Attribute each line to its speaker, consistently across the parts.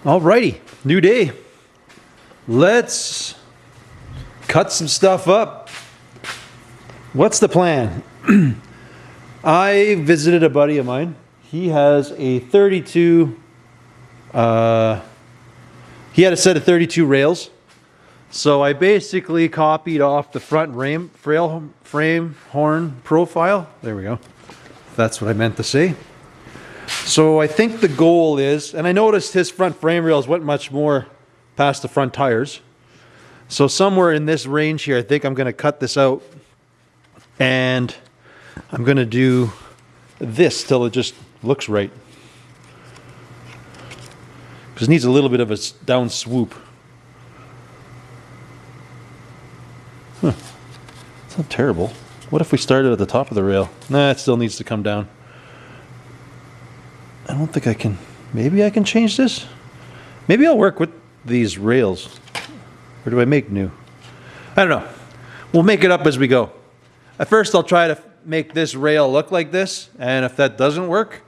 Speaker 1: Alrighty, new day. Let's cut some stuff up. What's the plan? I visited a buddy of mine. He has a 32, he had a set of 32 rails. So I basically copied off the front frame horn profile. There we go. That's what I meant to say. So I think the goal is, and I noticed his front frame rails went much more past the front tires. So somewhere in this range here, I think I'm going to cut this out. And I'm going to do this till it just looks right. Because it needs a little bit of a down swoop. Huh. It's not terrible. What if we started at the top of the rail? Nah, it still needs to come down. I don't think I can. Maybe I can change this? Maybe I'll work with these rails. Or do I make new? I don't know. We'll make it up as we go. At first I'll try to make this rail look like this, and if that doesn't work,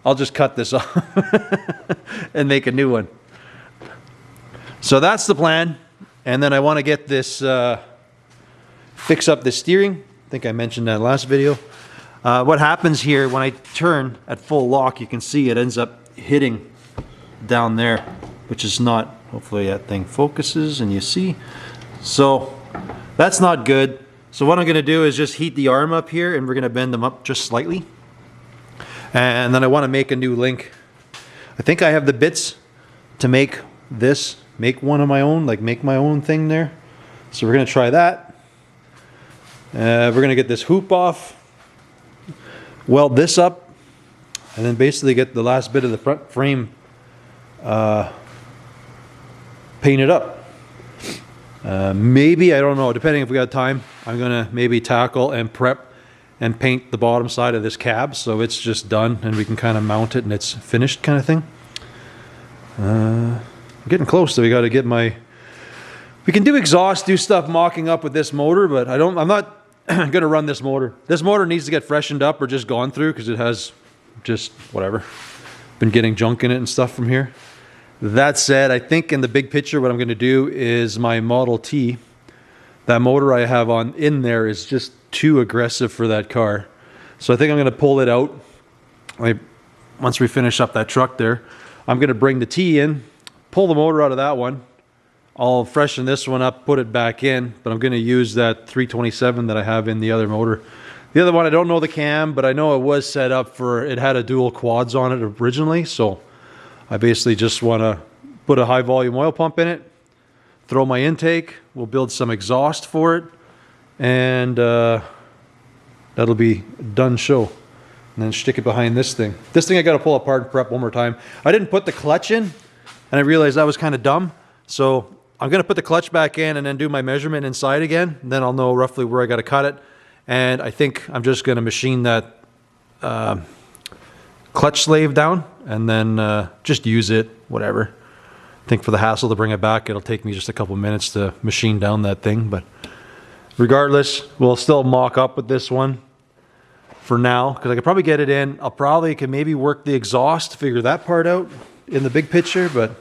Speaker 1: I'll just cut this off and make a new one. So that's the plan. And then I want to get this, fix up the steering. I think I mentioned that last video. What happens here when I turn at full lock, you can see it ends up hitting down there, which is not, hopefully that thing focuses and you see. So that's not good. So what I'm going to do is just heat the arm up here, and we're going to bend them up just slightly. And then I want to make a new link. I think I have the bits to make this, make one of my own, like make my own thing there. So we're going to try that. We're going to get this hoop off, weld this up, and then basically get the last bit of the front frame painted up. Maybe, I don't know, depending if we got time, I'm going to maybe tackle and prep and paint the bottom side of this cab so it's just done and we can kind of mount it and it's finished kind of thing. Getting close, so we got to get my... We can do exhaust, do stuff mocking up with this motor, but I'm not going to run this motor. This motor needs to get freshened up or just gone through because it has just whatever. Been getting junk in it and stuff from here. That said, I think in the big picture what I'm going to do is my Model T, that motor I have on in there is just too aggressive for that car. So I think I'm going to pull it out. Once we finish up that truck there, I'm going to bring the T in, pull the motor out of that one. I'll freshen this one up, put it back in, but I'm going to use that 327 that I have in the other motor. The other one, I don't know the cam, but I know it was set up for, it had a dual quads on it originally, so I basically just want to put a high volume oil pump in it, throw my intake, we'll build some exhaust for it, and that'll be done show. And then stick it behind this thing. This thing I got to pull apart and prep one more time. I didn't put the clutch in, and I realized that was kind of dumb. So I'm going to put the clutch back in and then do my measurement inside again. And then I'll know roughly where I got to cut it. And I think I'm just going to machine that clutch slave down and then just use it, whatever. I think for the hassle to bring it back, it'll take me just a couple minutes to machine down that thing. But regardless, we'll still mock up with this one for now because I could probably get it in. I'll probably can maybe work the exhaust, figure that part out in the big picture. But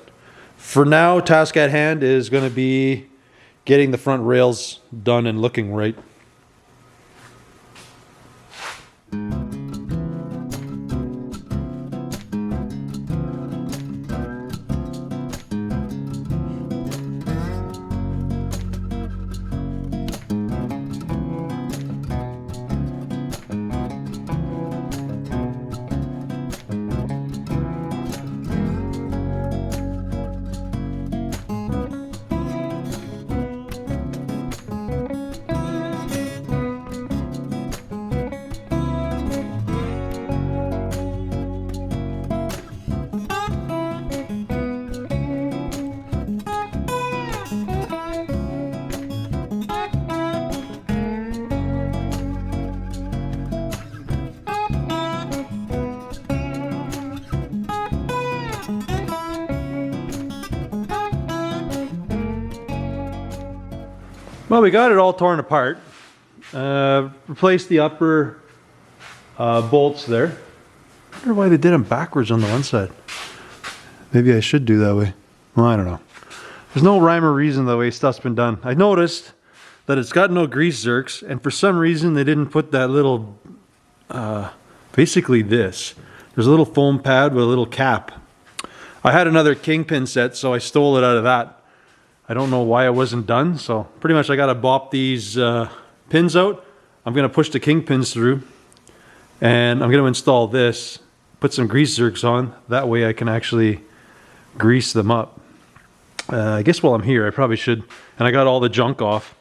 Speaker 1: for now, task at hand is going to be getting the front rails done and looking right. Well, we got it all torn apart. Replaced the upper bolts there. I wonder why they did them backwards on the one side. Maybe I should do that way. Well, I don't know. There's no rhyme or reason the way stuff's been done. I noticed that it's got no grease zerks, and for some reason they didn't put that little, basically this. There's a little foam pad with a little cap. I had another kingpin set, so I stole it out of that. I don't know why it wasn't done, so pretty much I gotta bop these pins out. I'm gonna push the kingpins through, and I'm gonna install this, put some grease zerks on, that way I can actually grease them up. I guess while I'm here I probably should, and I got all the junk off,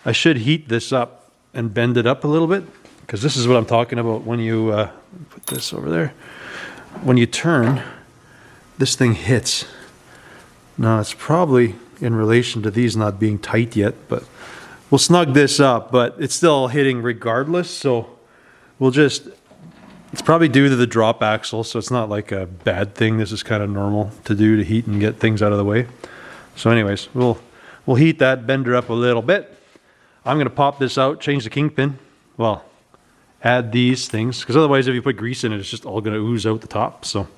Speaker 1: I should heat this up and bend it up a little bit, because this is what I'm talking about when you put this over there. When you turn, this thing hits. Now it's probably in relation to these not being tight yet, but we'll snug this up, but it's still hitting regardless, so we'll just, it's probably due to the drop axle, so it's not like a bad thing. This is kind of normal to do to heat and get things out of the way. So anyways, we'll heat that bender up a little bit. I'm gonna pop this out, change the kingpin, well, add these things, because otherwise if you put grease in it, it's just all gonna ooze out the top. So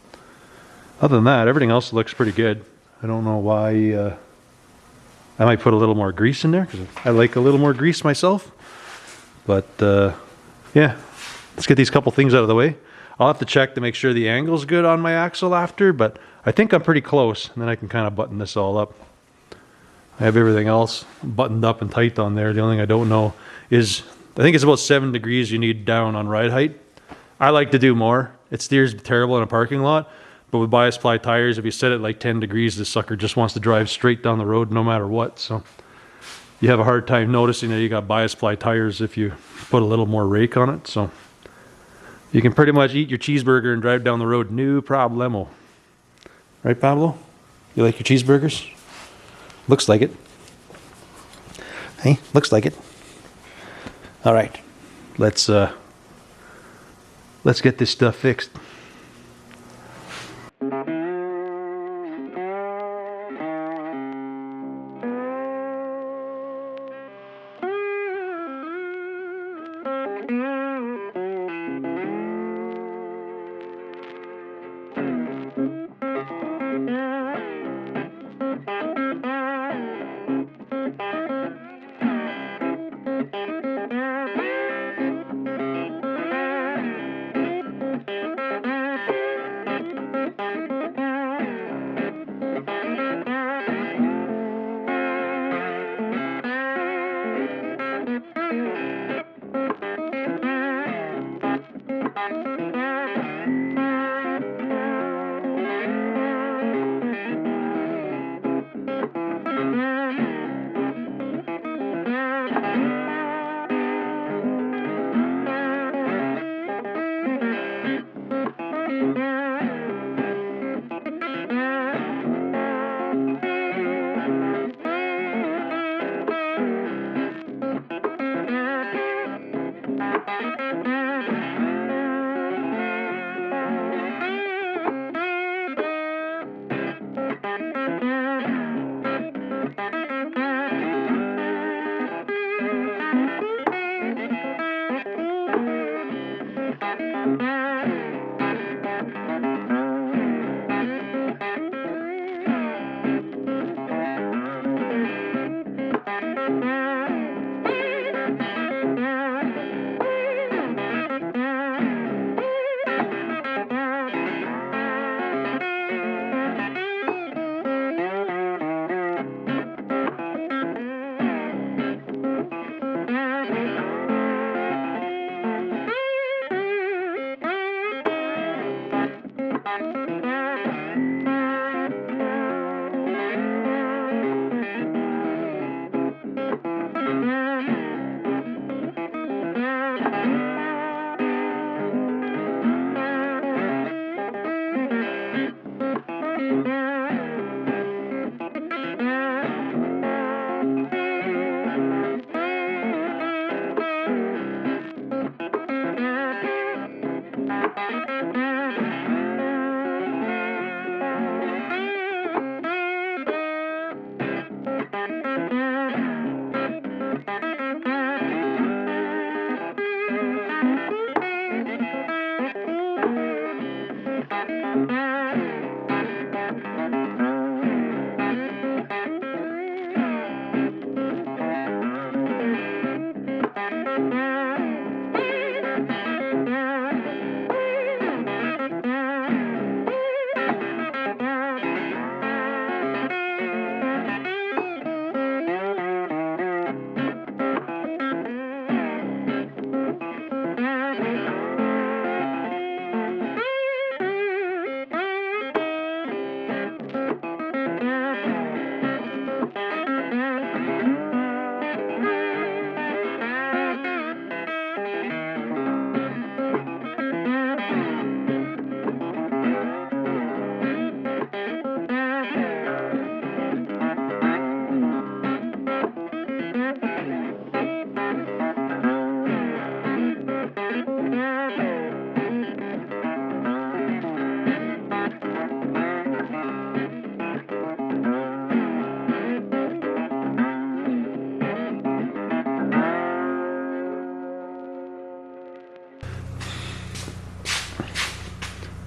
Speaker 1: other than that, everything else looks pretty good. I don't know why, I might put a little more grease in there, because I like a little more grease myself. But yeah, let's get these couple things out of the way. I'll have to check to make sure the angle's good on my axle after, but I think I'm pretty close, and then I can kind of button this all up. I have everything else buttoned up and tight on there. The only thing I don't know is, I think it's about 7 degrees you need down on ride height. I like to do more. It steers terrible in a parking lot, but with bias ply tires, if you set it like 10 degrees, this sucker just wants to drive straight down the road no matter what. So you have a hard time noticing that you got bias ply tires if you put a little more rake on it. So you can pretty much eat your cheeseburger and drive down the road, no problemo. Right, Pablo? You like your cheeseburgers? Looks like it. Hey, looks like it. All right, let's get this stuff fixed.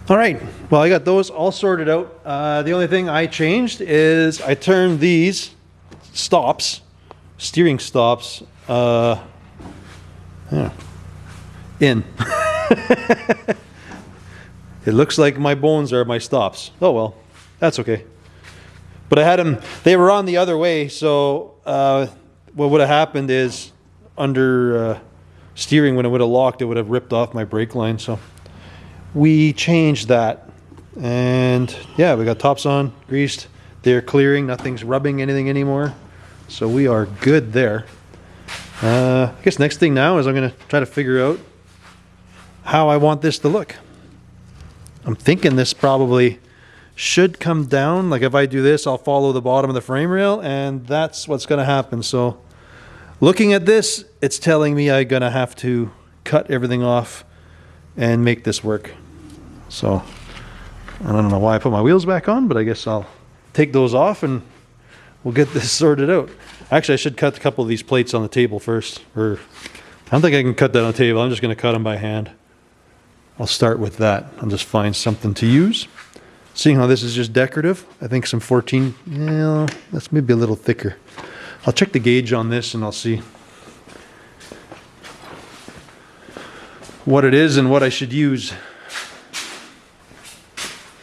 Speaker 1: All right, well, I got those all sorted out. The only thing I changed is I turned these stops, steering stops, in. It looks like my bones are my stops. Oh well, that's okay. But I had them, they were on the other way, so what would have happened is under steering, when it would have locked, it would have ripped off my brake line. So we changed that. And yeah, we got tops on, greased. They're clearing, nothing's rubbing anything anymore. So we are good there. I guess next thing now is I'm going to try to figure out how I want this to look. I'm thinking this probably should come down. Like if I do this, I'll follow the bottom of the frame rail, and that's what's going to happen. So looking at this, it's telling me I'm going to have to cut everything off and make this work. So I don't know why I put my wheels back on, but I guess I'll take those off and we'll get this sorted out. Actually, I should cut a couple of these plates on the table first. Or I don't think I can cut that on the table. I'm just going to cut them by hand. I'll start with that. I'll just find something to use. Seeing how this is just decorative, I think some 14, yeah, that's maybe a little thicker. I'll check the gauge on this and I'll see what it is and what I should use.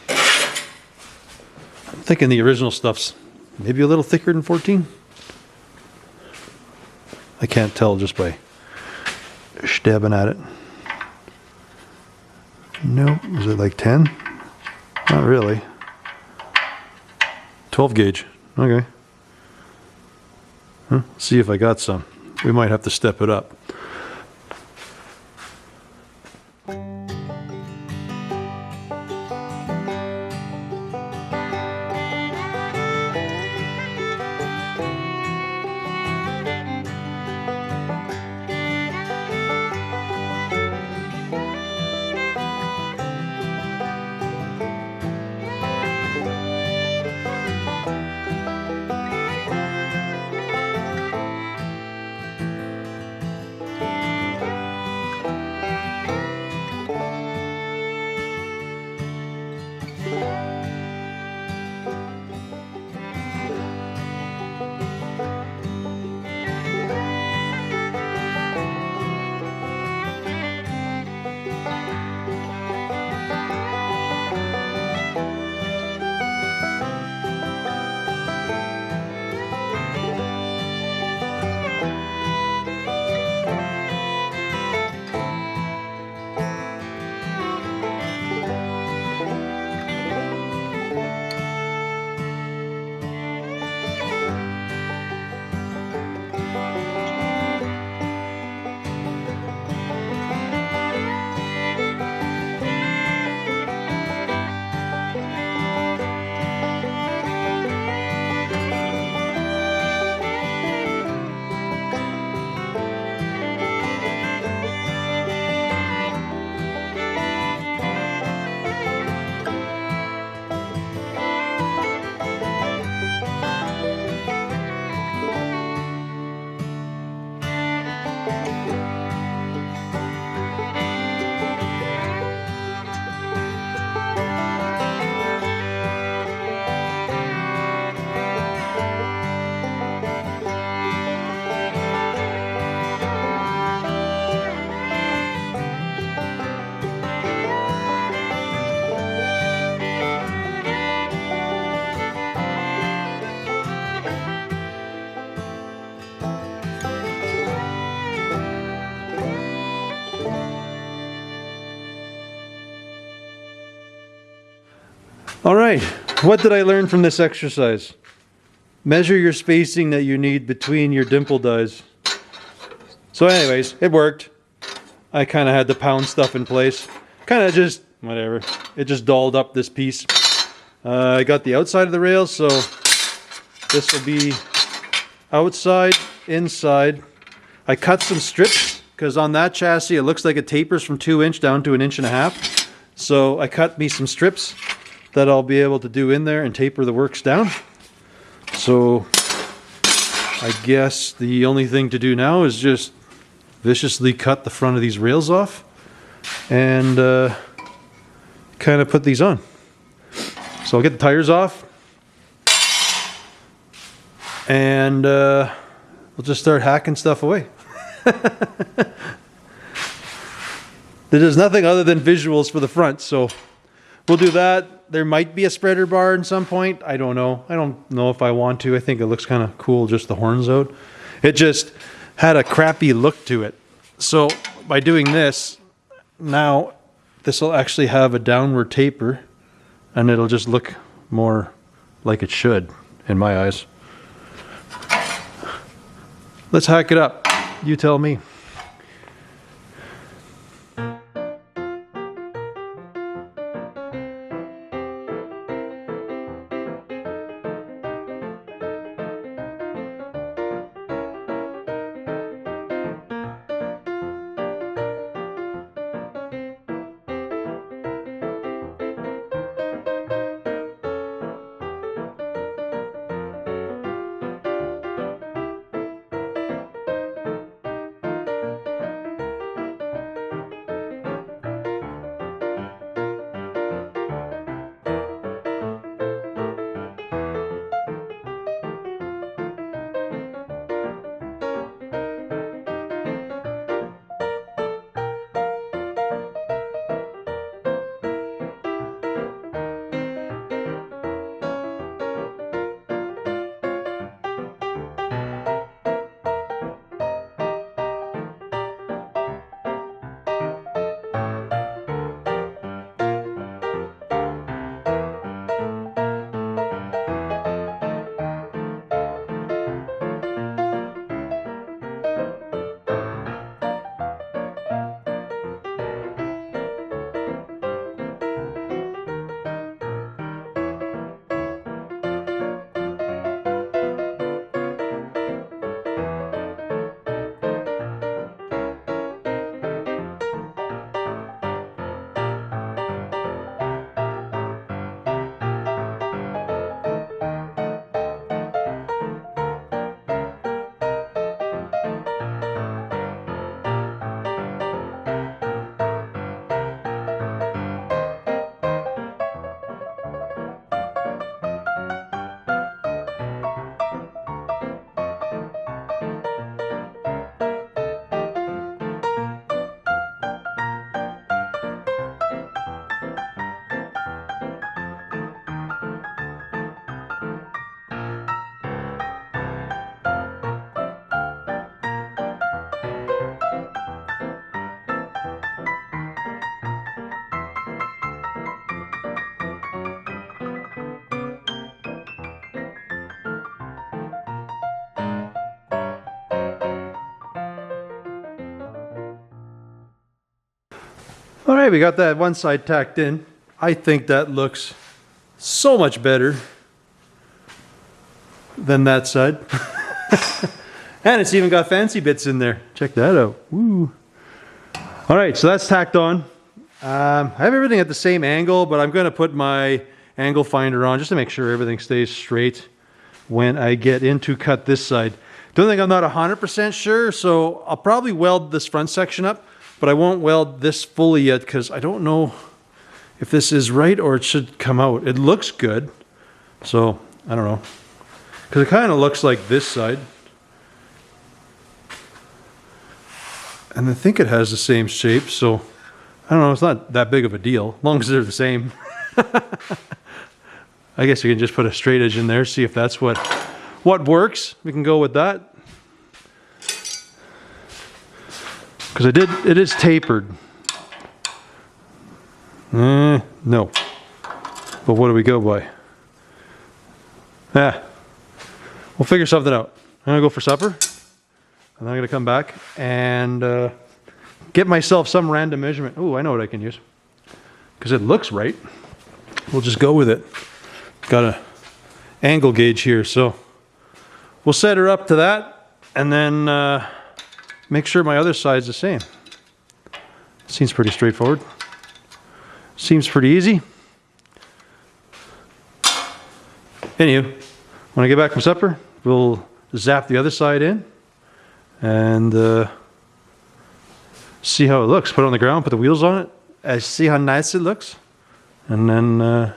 Speaker 1: I'm thinking the original stuff's maybe a little thicker than 14. I can't tell just by stabbing at it. No, is it like 10? Not really. 12 gauge. Okay. See if I got some. We might have to step it up. All right, what did I learn from this exercise? Measure your spacing that you need between your dimple dies. So anyways, it worked. I kind of had to pound stuff in place. Kind of just, whatever. It just dolled up this piece. I got the outside of the rail, so this will be outside, inside. I cut some strips, because on that chassis it looks like it tapers from 2 inch down to 1.5 inches. So I cut me some strips that I'll be able to do in there and taper the works down. So I guess the only thing to do now is just viciously cut the front of these rails off and kind of put these on. So I'll get the tires off, and we'll just start hacking stuff away. There's nothing other than visuals for the front, so we'll do that. There might be a spreader bar at some point. I don't know. I don't know if I want to. I think it looks kind of cool, just the horns out. It just had a crappy look to it. So by doing this, now this will actually have a downward taper, and it'll just look more like it should, in my eyes. Let's hack it up. You tell me. All right, we got that one side tacked in. I think that looks so much better than that side. And it's even got fancy bits in there. Check that out. Woo. All right, so that's tacked on. I have everything at the same angle, but I'm going to put my angle finder on just to make sure everything stays straight when I get in to cut this side. Don't think I'm not 100% sure, so I'll probably weld this front section up, but I won't weld this fully yet because I don't know if this is right or it should come out. It looks good, so I don't know. Because it kind of looks like this side. And I think it has the same shape, so I don't know, it's not that big of a deal, as long as they're the same. I guess you can just put a straight edge in there, see if that's what works. We can go with that. Because it is tapered. No. But what do we go by? We'll figure something out. I'm going to go for supper. And I'm going to come back and get myself some random measurement. Oh, I know what I can use. Because it looks right. We'll just go with it. Got an angle gauge here, so we'll set her up to that and then make sure my other side's the same. Seems pretty straightforward. Seems pretty easy. Anywho, when I get back from supper, we'll zap the other side in and see how it looks. Put it on the ground, put the wheels on it, and see how nice it looks. And then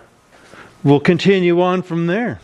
Speaker 1: we'll continue on from there.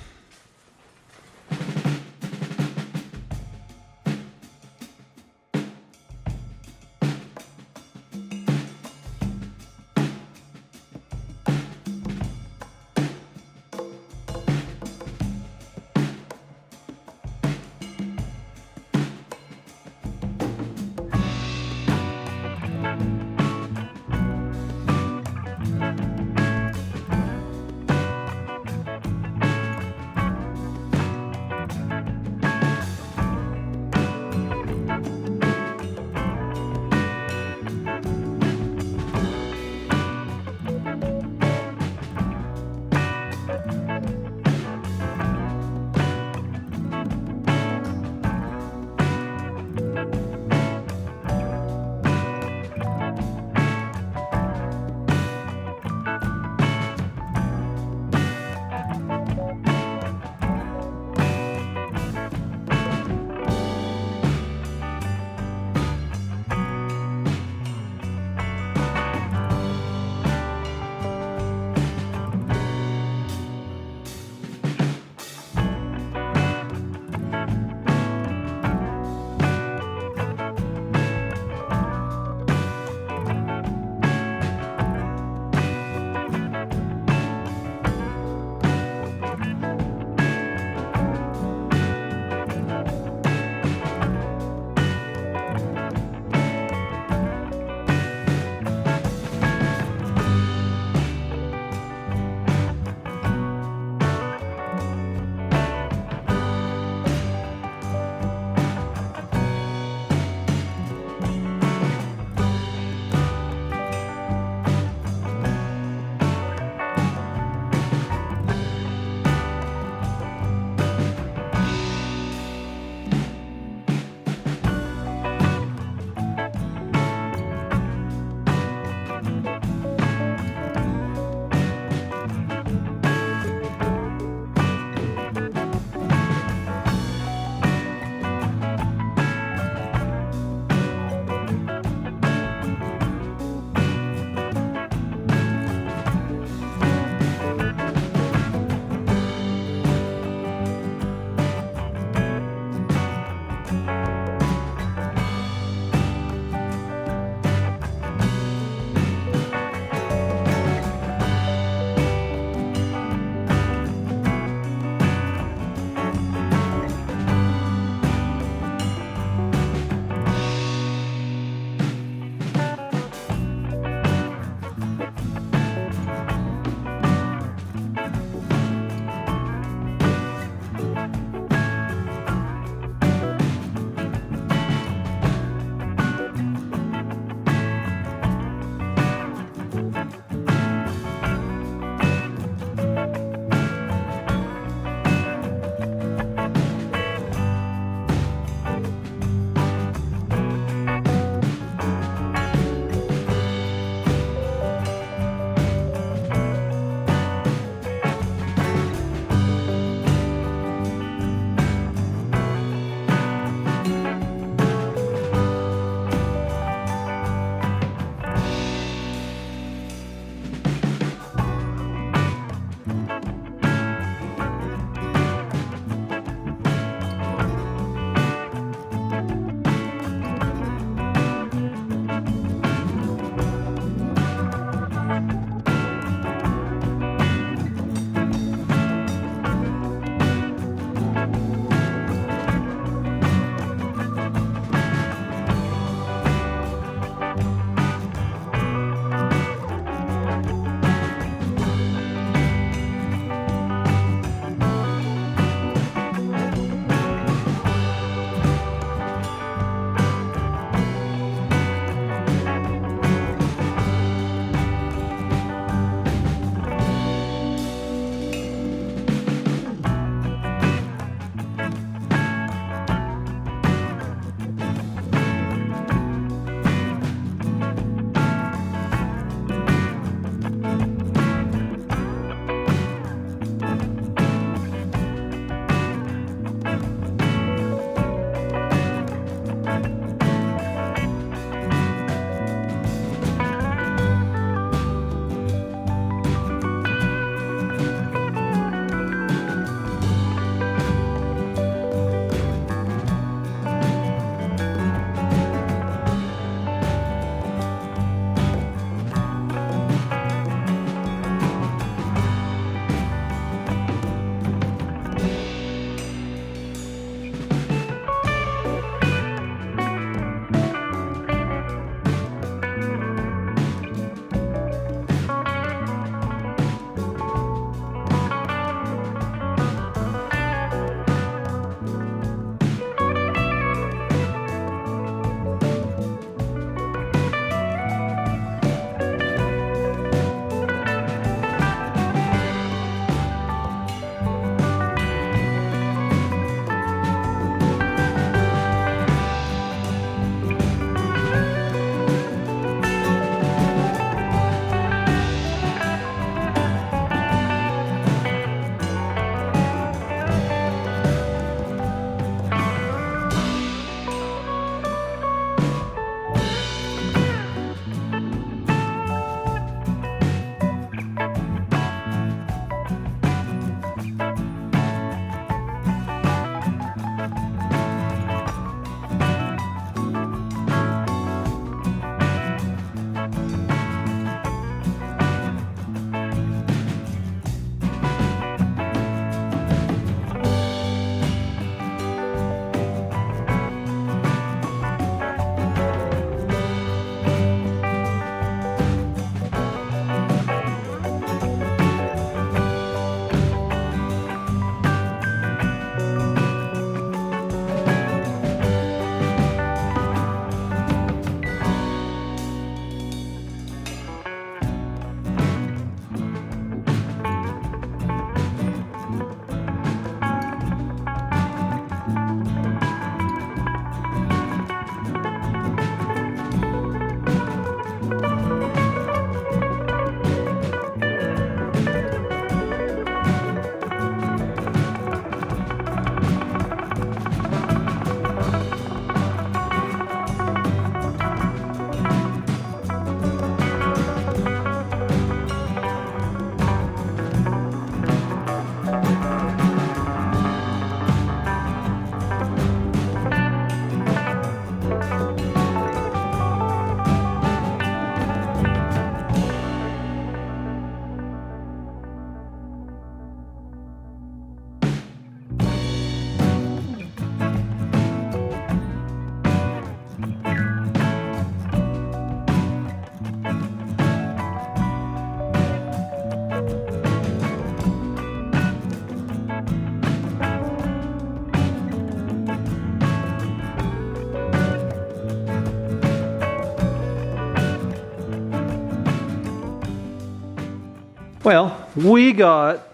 Speaker 1: Well, we got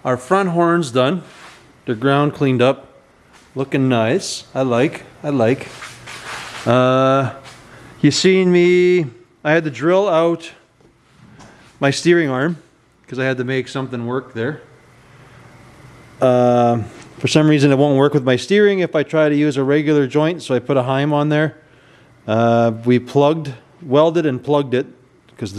Speaker 1: our front horns done. They're ground cleaned up. Looking nice. I like. You seen me, I had to drill out my steering arm because I had to make something work there. For some reason it won't work with my steering if I try to use a regular joint, so I put a Heim on there. We welded and plugged it because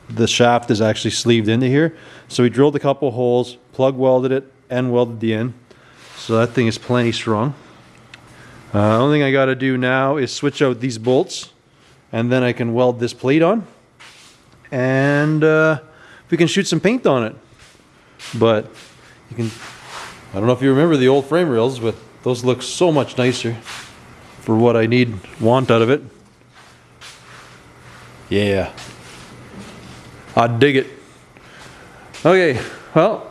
Speaker 1: the shaft is actually sleeved into here. So we drilled a couple holes, plug welded it, and welded the end. So that thing is plenty strong. Only thing I got to do now is switch out these bolts, and then I can weld this plate on, and we can shoot some paint on it. But you can, I don't know if you remember the old frame rails, but those look so much nicer for what I want out of it. Yeah, I dig it. Okay, well,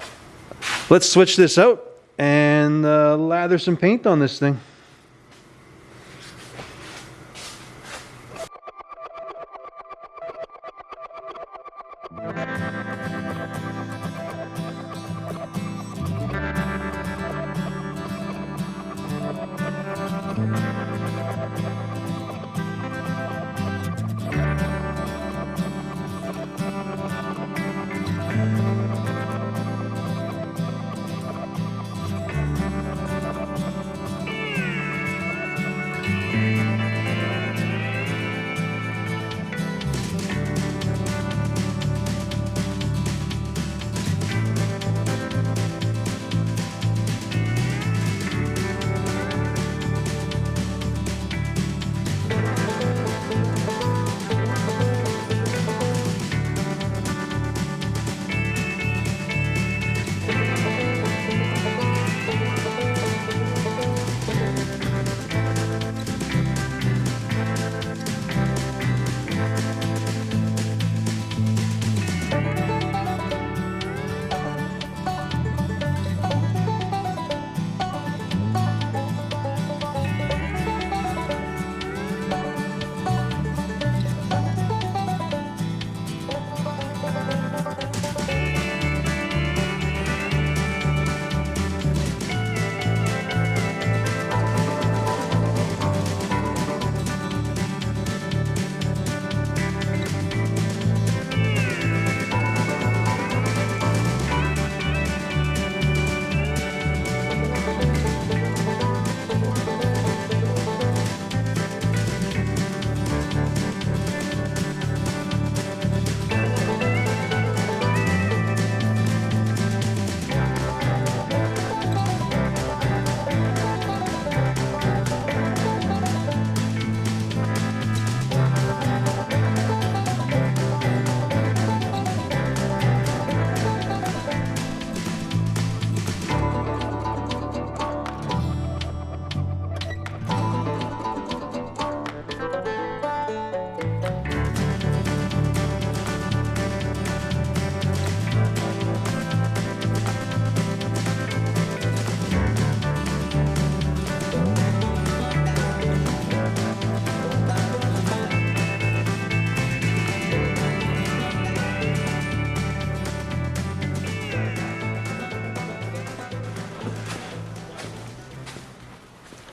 Speaker 1: let's switch this out and lather some paint on this thing.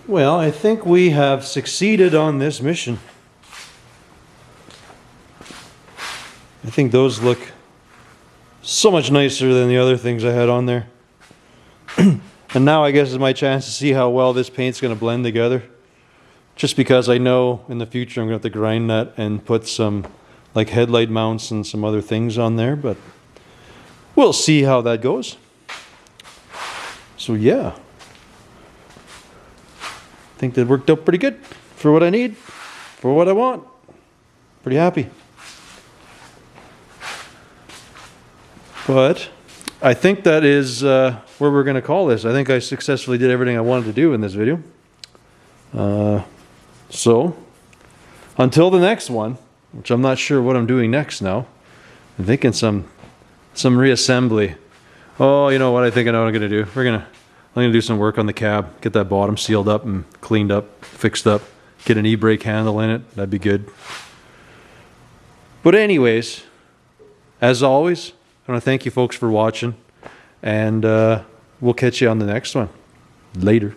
Speaker 1: Well, I think we have succeeded on this mission. I think those look so much nicer than the other things I had on there. And now I guess is my chance to see how well this paint's going to blend together. Just because I know in the future I'm going to have to grind that and put some like headlight mounts and some other things on there, but we'll see how that goes. So yeah. I think that worked out pretty good for what I need, for what I want. Pretty happy. But I think that is where we're going to call this. I think I successfully did everything I wanted to do in this video. So, until the next one, which I'm not sure what I'm doing next now. I'm thinking some reassembly. Oh, you know what I think I know what I'm going to do? I'm going to do some work on the cab, get that bottom sealed up and cleaned up, fixed up, get an e-brake handle in it. That'd be good. But anyways, as always, I want to thank you folks for watching, and we'll catch you on the next one. Later.